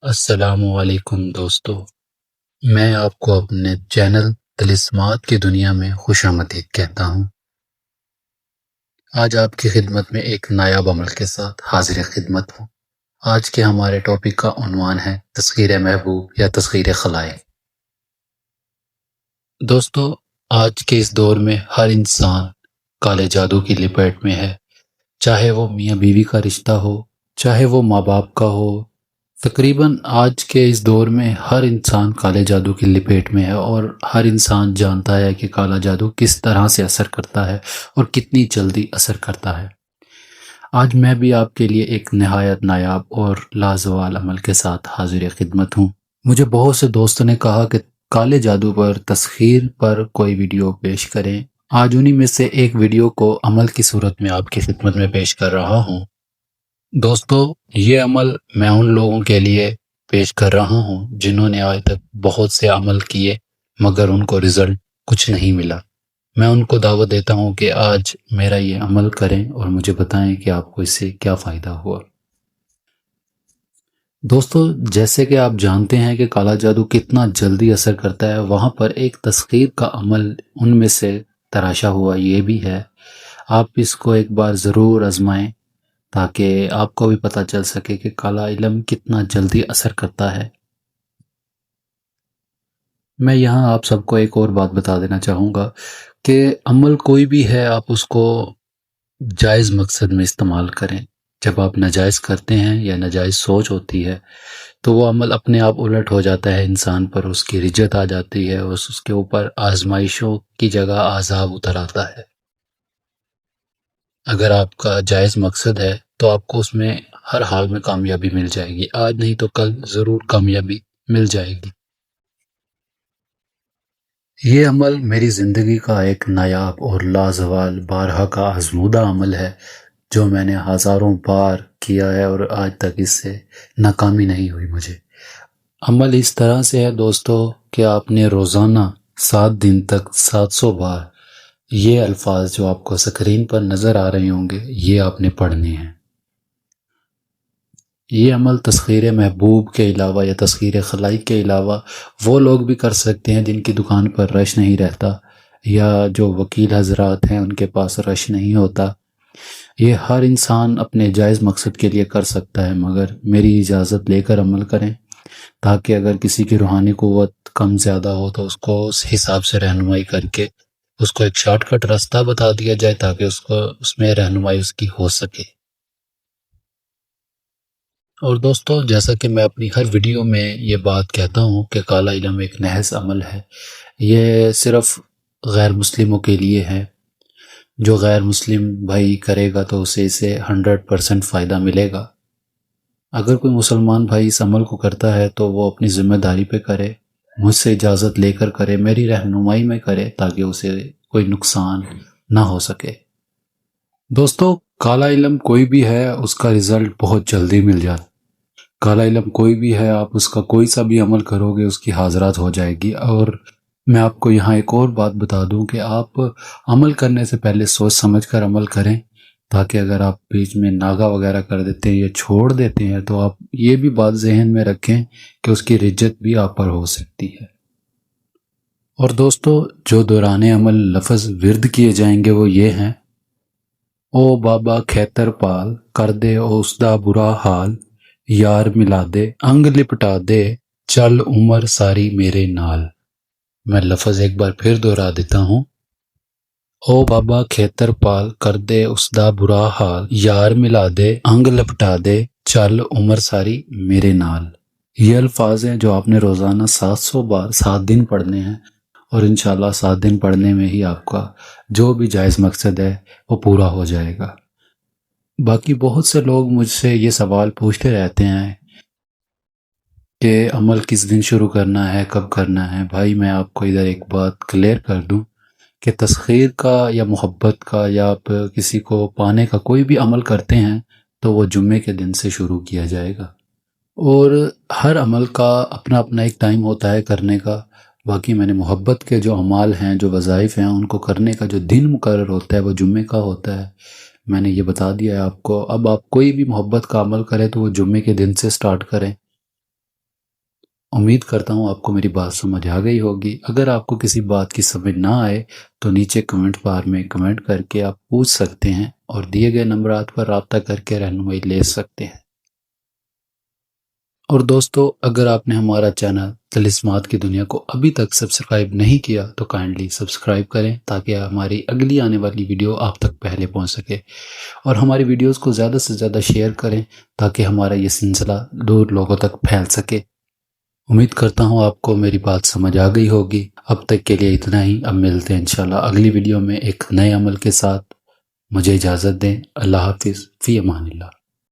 السلام علیکم دوستو، میں آپ کو اپنے چینل طلسمات کی دنیا میں خوش آمدید کہتا ہوں۔ آج آپ کی خدمت میں ایک نایاب عمل کے ساتھ حاضر خدمت ہوں۔ آج کے ہمارے ٹاپک کا عنوان ہے تسخیر محبوب یا تسخیر خلائق۔ دوستو، آج کے اس دور میں ہر انسان کالے جادو کی لپیٹ میں ہے، چاہے وہ میاں بیوی کا رشتہ ہو، چاہے وہ ماں باپ کا ہو۔ تقریباً آج کے اس دور میں ہر انسان کالے جادو کی لپیٹ میں ہے، اور ہر انسان جانتا ہے کہ کالا جادو کس طرح سے اثر کرتا ہے اور کتنی جلدی اثر کرتا ہے۔ آج میں بھی آپ کے لیے ایک نہایت نایاب اور لازوال عمل کے ساتھ حاضر خدمت ہوں۔ مجھے بہت سے دوستوں نے کہا کہ کالے جادو پر، تسخیر پر کوئی ویڈیو پیش کریں۔ آج انہی میں سے ایک ویڈیو کو عمل کی صورت میں آپ کی خدمت میں پیش کر رہا ہوں۔ دوستو، یہ عمل میں ان لوگوں کے لیے پیش کر رہا ہوں جنہوں نے آج تک بہت سے عمل کیے مگر ان کو رزلٹ کچھ نہیں ملا۔ میں ان کو دعوت دیتا ہوں کہ آج میرا یہ عمل کریں اور مجھے بتائیں کہ آپ کو اس سے کیا فائدہ ہوا۔ دوستو، جیسے کہ آپ جانتے ہیں کہ کالا جادو کتنا جلدی اثر کرتا ہے، وہاں پر ایک تسخیر کا عمل ان میں سے تراشا ہوا یہ بھی ہے۔ آپ اس کو ایک بار ضرور آزمائیں تاکہ آپ کو بھی پتہ چل سکے کہ کالا علم کتنا جلدی اثر کرتا ہے۔ میں یہاں آپ سب کو ایک اور بات بتا دینا چاہوں گا کہ عمل کوئی بھی ہے، آپ اس کو جائز مقصد میں استعمال کریں۔ جب آپ ناجائز کرتے ہیں یا ناجائز سوچ ہوتی ہے تو وہ عمل اپنے آپ الٹ ہو جاتا ہے، انسان پر اس کی رجت آ جاتی ہے، اس کے اوپر آزمائشوں کی جگہ عذاب اتر آتا ہے۔ اگر آپ کا جائز مقصد ہے تو آپ کو اس میں ہر حال میں کامیابی مل جائے گی، آج نہیں تو کل ضرور کامیابی مل جائے گی۔ یہ عمل میری زندگی کا ایک نایاب اور لازوال بارہا کا آزمودہ عمل ہے جو میں نے ہزاروں بار کیا ہے اور آج تک اس سے ناکامی نہیں ہوئی مجھے۔ عمل اس طرح سے ہے دوستو کہ آپ نے روزانہ 7 دن تک 700 بار یہ الفاظ جو آپ کو سکرین پر نظر آ رہے ہوں گے یہ آپ نے پڑھنے ہیں۔ یہ عمل تسخیر محبوب کے علاوہ یا تسخیر خلائق کے علاوہ وہ لوگ بھی کر سکتے ہیں جن کی دکان پر رش نہیں رہتا، یا جو وکیل حضرات ہیں ان کے پاس رش نہیں ہوتا۔ یہ ہر انسان اپنے جائز مقصد کے لیے کر سکتا ہے، مگر میری اجازت لے کر عمل کریں تاکہ اگر کسی کی روحانی قوت کم زیادہ ہو تو اس کو اس حساب سے رہنمائی کر کے اس کو ایک شارٹ کٹ راستہ بتا دیا جائے تاکہ اس میں رہنمائی اس کی ہو سکے۔ اور دوستو، جیسا کہ میں اپنی ہر ویڈیو میں یہ بات کہتا ہوں کہ کالا علم ایک نحس عمل ہے، یہ صرف غیر مسلموں کے لیے ہے۔ جو غیر مسلم بھائی کرے گا تو اسے 100% فائدہ ملے گا۔ اگر کوئی مسلمان بھائی اس عمل کو کرتا ہے تو وہ اپنی ذمہ داری پہ کرے، مجھ سے اجازت لے کر کرے، میری رہنمائی میں کرے تاکہ اسے کوئی نقصان نہ ہو سکے۔ دوستو، کالا علم کوئی بھی ہے اس کا رزلٹ بہت جلدی مل جاتا۔ کالا علم کوئی بھی ہے، آپ اس کا کوئی سا بھی عمل کرو گے اس کی حاضرات ہو جائے گی۔ اور میں آپ کو یہاں ایک اور بات بتا دوں کہ آپ عمل کرنے سے پہلے سوچ سمجھ کر عمل کریں، تاکہ اگر آپ بیچ میں ناغہ وغیرہ کر دیتے ہیں یا چھوڑ دیتے ہیں تو آپ یہ بھی بات ذہن میں رکھیں کہ اس کی رجت بھی آپ پر ہو سکتی ہے۔ اور دوستو، جو دوران عمل لفظ ورد کیے جائیں گے وہ یہ ہیں: او بابا کھیتر پال کر دے اس دا برا حال، یار ملا دے انگ لپٹا دے چل عمر ساری میرے نال۔ میں لفظ ایک بار پھر دہرا دیتا ہوں: او بابا کھیتر پال کر دے اس دا برا حال، یار ملا دے انگ لپٹا دے چل عمر ساری میرے نال۔ یہ الفاظ ہیں جو آپ نے روزانہ 700 بار 7 دن پڑھنے ہیں، اور انشاءاللہ 7 دن پڑھنے میں ہی آپ کا جو بھی جائز مقصد ہے وہ پورا ہو جائے گا۔ باقی بہت سے لوگ مجھ سے یہ سوال پوچھتے رہتے ہیں کہ عمل کس دن شروع کرنا ہے، کب کرنا ہے۔ بھائی، میں آپ کو ادھر ایک بات کلیئر کر دوں کہ تسخیر کا یا محبت کا یا آپ کسی کو پانے کا کوئی بھی عمل کرتے ہیں تو وہ جمعے کے دن سے شروع کیا جائے گا، اور ہر عمل کا اپنا اپنا ایک ٹائم ہوتا ہے کرنے کا۔ باقی میں نے محبت کے جو اعمال ہیں، جو وظائف ہیں، ان کو کرنے کا جو دن مقرر ہوتا ہے وہ جمعے کا ہوتا ہے، میں نے یہ بتا دیا ہے آپ کو۔ اب آپ کوئی بھی محبت کا عمل کریں تو وہ جمعے کے دن سے سٹارٹ کریں۔ امید کرتا ہوں آپ کو میری بات سمجھ آ گئی ہوگی۔ اگر آپ کو کسی بات کی سمجھ نہ آئے تو نیچے کمنٹ بار میں کمنٹ کر کے آپ پوچھ سکتے ہیں اور دیے گئے نمبرات پر رابطہ کر کے رہنمائی لے سکتے ہیں۔ اور دوستو، اگر آپ نے ہمارا چینل طلسمات کی دنیا کو ابھی تک سبسکرائب نہیں کیا تو کائنڈلی سبسکرائب کریں تاکہ ہماری اگلی آنے والی ویڈیو آپ تک پہلے پہنچ سکے، اور ہماری ویڈیوز کو زیادہ سے زیادہ شیئر کریں تاکہ ہمارا یہ سلسلہ دور لوگوں تک پھیل سکے۔ امید کرتا ہوں آپ کو میری بات سمجھ آ گئی ہوگی۔ اب تک کے لیے اتنا ہی، اب ملتے ہیں انشاءاللہ اگلی ویڈیو میں ایک نئے عمل کے ساتھ۔ مجھے اجازت دیں۔ اللہ حافظ، فی امان اللہ۔